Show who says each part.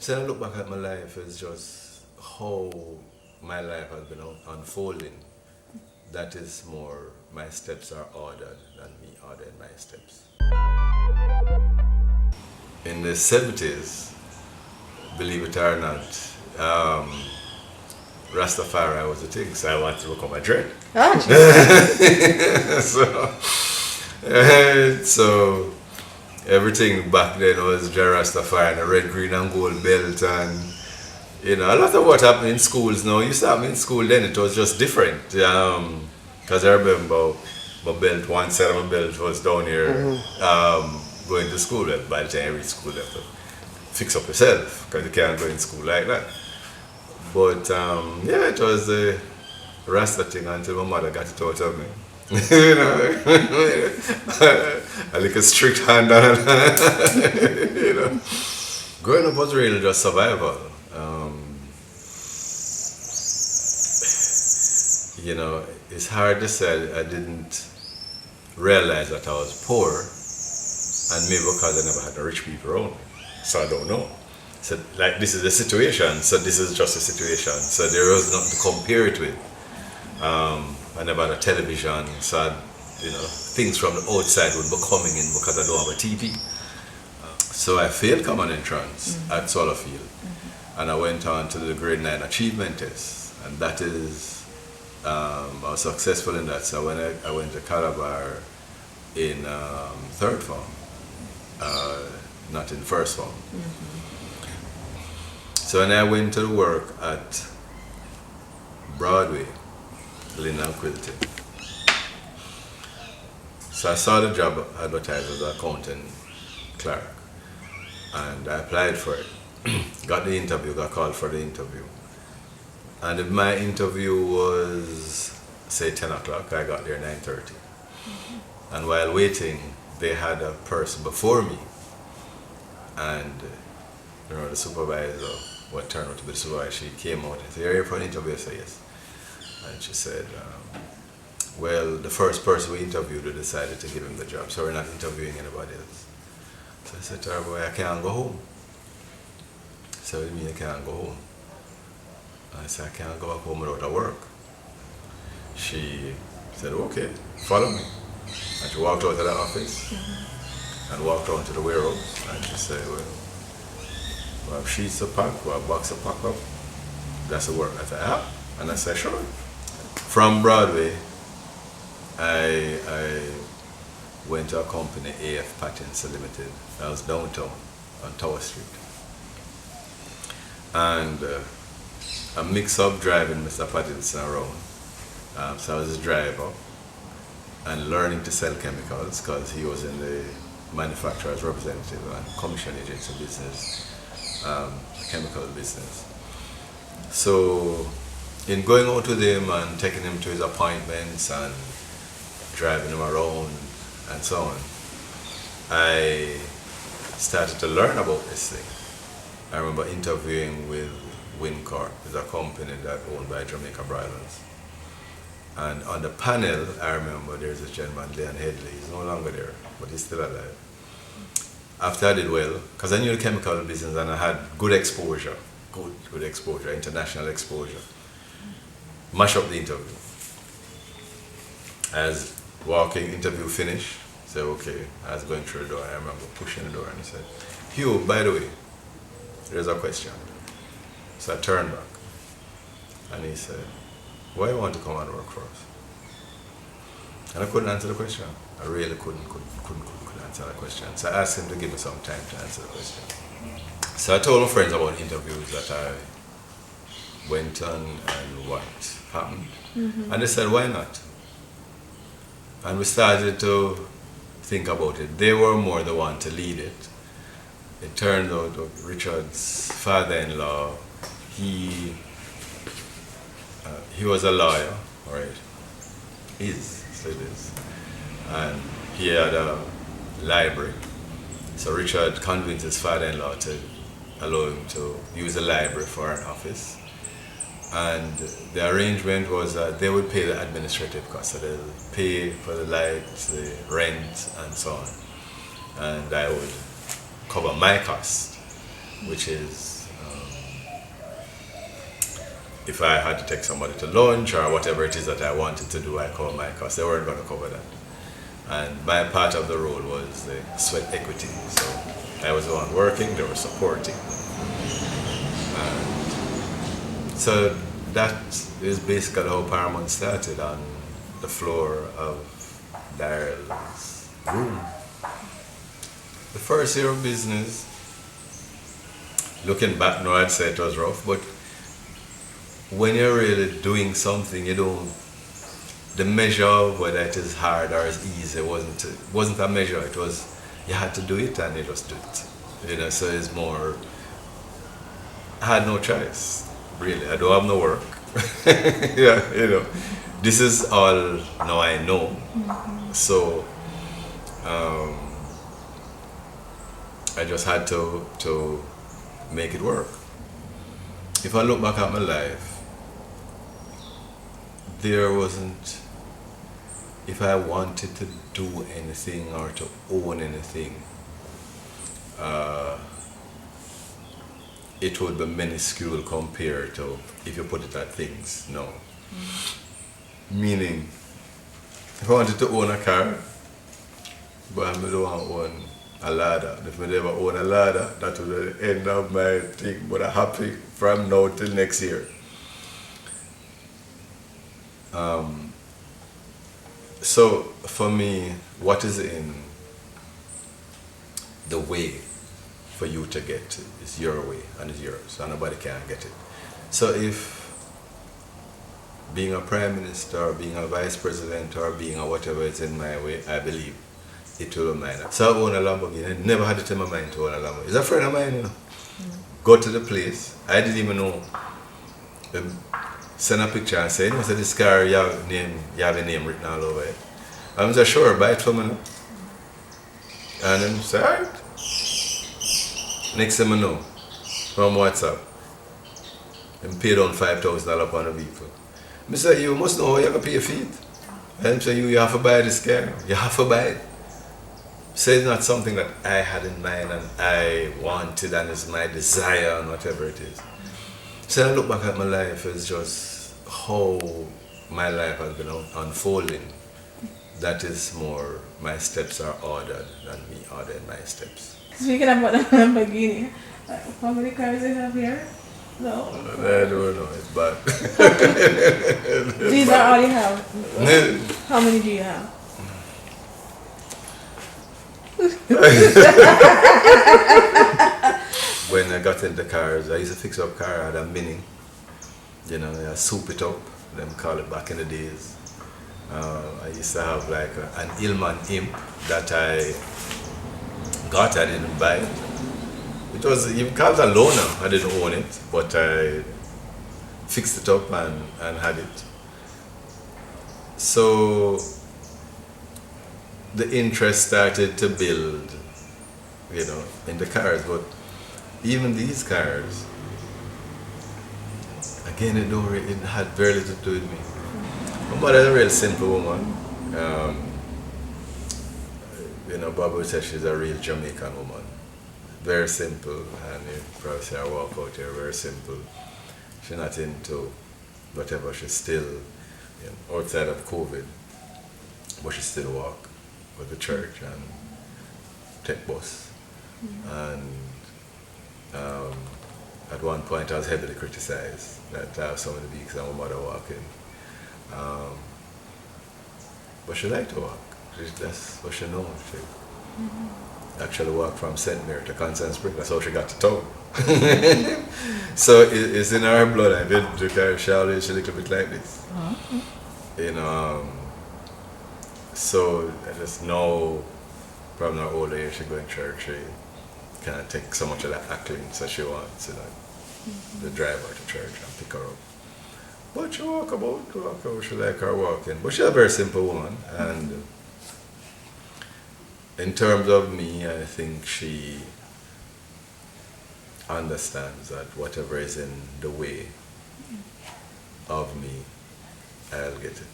Speaker 1: So I look back at my life as just how my life has been unfolding. That is more, my steps are ordered than me ordering my steps. In the 70s, believe it or not, um, Rastafari was a thing, so I wanted to become a dread.
Speaker 2: Oh,
Speaker 1: So everything back then was Rastafari and a red, green, and gold belt, and a lot of what happened in schools now. Used to happen in school then. It was just different. Because I remember my belt, one side of my belt was down here, going to school. Well, by the time you reach school, you have to fix up yourself because you can't go in school like that. But yeah, it was the Rasta thing until my mother got it out of me. A little strict hand on Growing up was really just survival. It's hard to say I didn't realize that I was poor, and maybe because I never had the rich people around me. So I don't know. So like this is the situation, so this is just a situation. So there was nothing to compare it with. I never had a television, so things from the outside would be coming in because I don't have a TV. So I failed common entrance at Solofield, and I went on to the grade 9 achievement test, and that is, I was successful in that. So when I went to Calabar in third form, not in first form. So when I went to work at Broadway, Gleaner and Quilty. So I saw the job advertised as an accountant clerk, and I applied for it. Got the interview, got called for the interview. And if my interview was, say, 10 o'clock, I got there 9:30. And while waiting, they had a person before me, and the supervisor, what turned out to be the supervisor, she came out and said, "You're here for an interview?" I said, "Yes." And she said, well, the first person we interviewed, we decided to give him the job, so we're not interviewing anybody else. So I said to her, "Boy, I can't go home." So what do you mean I can't go home? I said, "I can't go back home without a work." She said, "Okay, follow me." And she walked out of the office and walked on to the warehouse, and she said, "Well, we have sheets to pack, we have box to pack up. That's the work." I said, "Yeah." And I said, "Sure." From Broadway, I went to a company, AF Patents Limited. I was downtown on Tower Street. And a mix-up driving Mr. Pattinson around. So I was his driver and learning to sell chemicals because he was in the manufacturer's representative and commission agency business, chemical business. So in going out with him and taking him to his appointments and driving him around and so on, I started to learn about this thing. I remember interviewing with Wincorp, it's a company that owned by Jamaica Brothers. And on the panel, I remember there's a gentleman, Leon Headley. He's no longer there, but he's still alive. After I did well, because I knew the chemical business and I had good exposure, good exposure, international exposure. Mash up the interview. As walking, interview finished, said, "Okay." I was going through the door, I remember pushing the door and he said, "Hugh, by the way, there's a question." So I turned back and he said, "Why you want to come and work for us?" And I couldn't answer the question. I really couldn't answer the question. So I asked him to give me some time to answer the question. So I told my friends about interviews that I went on and what happened. And they said, "Why not?" And we started to think about it. They were more the one to lead it. It turned out that Richard's father-in-law, he was a lawyer, right? Still is. And he had a library. So Richard convinced his father-in-law to allow him to use the library for an office. And the arrangement was that they would pay the administrative costs, so they'll pay for the lights, the rent, and so on. And I would cover my cost. which is if I had to take somebody to lunch or whatever it is that I wanted to do, I called my cost. They weren't going to cover that. And my part of the role was the sweat equity. So I was the one working, they were supporting. And so that is basically how Paramount started, on the floor of Daryl's room. The first year of business, looking back now, I'd say it was rough, but when you're really doing something, you don't, the measure of whether it is hard or is easy wasn't a measure. It was, you had to do it and you just do it. So it's more, I had no choice, really. I don't have no work. Yeah, this is all now I know. So I just had to make it work. If I look back at my life, there wasn't, if I wanted to do anything or to own anything, it would be minuscule compared to if you put it at things. No. Meaning, if I wanted to own a car, but I don't want to own a ladder. If I never own a ladder, that would be the end of my thing. But I'm happy from now till next year. So for me, what is in the way for you to get is your way and it's yours, and nobody can get it. So if being a prime minister or being a vice president or being a whatever is in my way, I believe it will be mine. So I own a Lamborghini. I never had it in my mind to own a Lamborghini. It's a friend of mine, Go to the place. I didn't even know. Send a picture and say, say this car, you have a name written all over it. I'm just sure, buy it for me. And then say, alright. Next thing I know, from WhatsApp, and pay down $5,000 on a vehicle. I say, you must know how you're going to pay your feet. And I say, you have to buy this car. You have to buy it. So it's not something that I had in mind and I wanted and it's my desire and whatever it is. So I look back at my life, it's just how my life has been unfolding. That is more, my steps are ordered than me ordering my steps.
Speaker 2: Speaking about the Lamborghini, how many cars do you have here? No?
Speaker 1: I don't know, it's bad.
Speaker 2: These are all you have? How many do you have?
Speaker 1: When I got into cars, I used to fix up car. I had a Mini. I soup it up. Them call it back in the days. I used to have like an Illman Imp that I got. I didn't buy it. It was, you call it a loaner. I didn't own it, but I fixed it up and had it. So the interest started to build, in the cars. But even these cars, again, it had very little to do with me. My mother is a real simple woman. Bobby would say she's a real Jamaican woman. Very simple, and you probably say I walk out here, very simple. She's not into whatever, she's still outside of COVID, but she still walk with the church and take bus. And at one point I was heavily criticized that some of the weeks that my mother walking. But she liked to walk. That's what she knows. She actually walked from St. Mary to Constant Spring. That's how she got to town. So it's in her blood. I did she always a little bit like this. So I just know from her older age she go in church, she can't take so much of that acting so she wants, the driver to church and pick her up. But she walk out, she like her walking. But she's a very simple woman, and in terms of me, I think she understands that whatever is in the way of me, I'll get it.